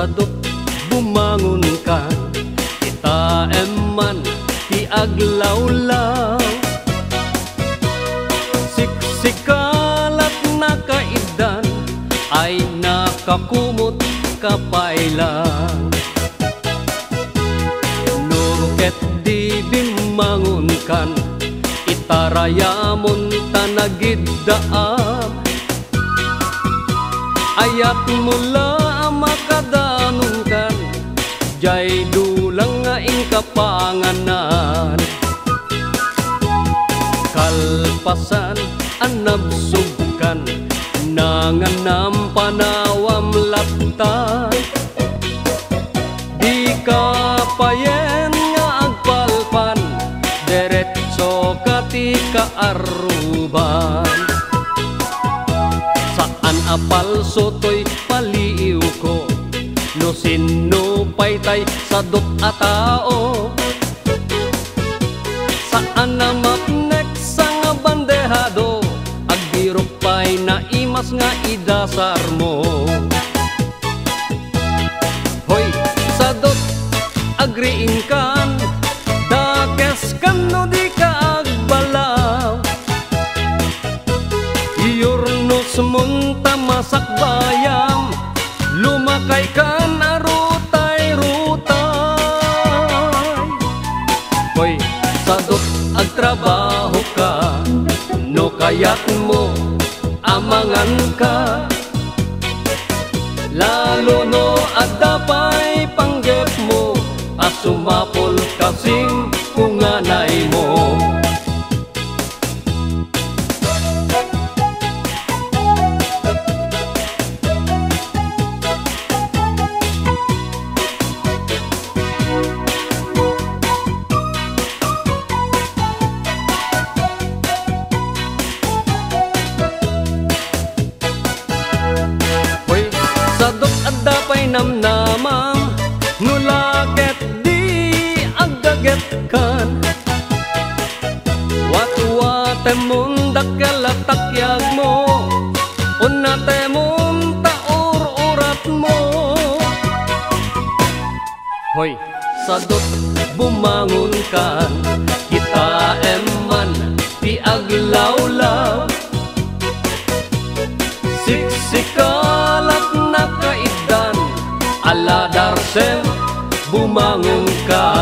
sadot bumangon ka, kita eman ti aglawlaw. Siksikalat na kaidan ay nakakumot kapailan. Nuket di bimangon kan, itarayamon tanagiddaam. Ayat mula makadanon kan, jay dulang nga ingkapanganan. Kalpasan anabsugkan, nanganam panawam laptan. Di ka payen nga agpalpan, deretso kati kaaruban. Saan apal sotoy paliw ko, no sino paytay sadot a tao. Saan na mapnek sang bandehado, agbirok pay na imas nga idasar mo. Hoy, sadot agriin kan, dakes kan no di ka agbalaw. Iyornos munta masak bayam, lumakay kan arutay-rutay. Hoy, sadot agtrabaho ka, no kayat mo amangan ka. Lalo no adapay panggep mo, asumapol kasing kunganay mo. Sadot adapay namnamam, nulaket di agdaget kan. Wat-wate mun dakalatakyak mo, unate mun taur-urat mo. Hoy, sadot bumangon kan, kita eman ti aglawlaw. Siksikalat na kaidan, ala darsem bumangon ka.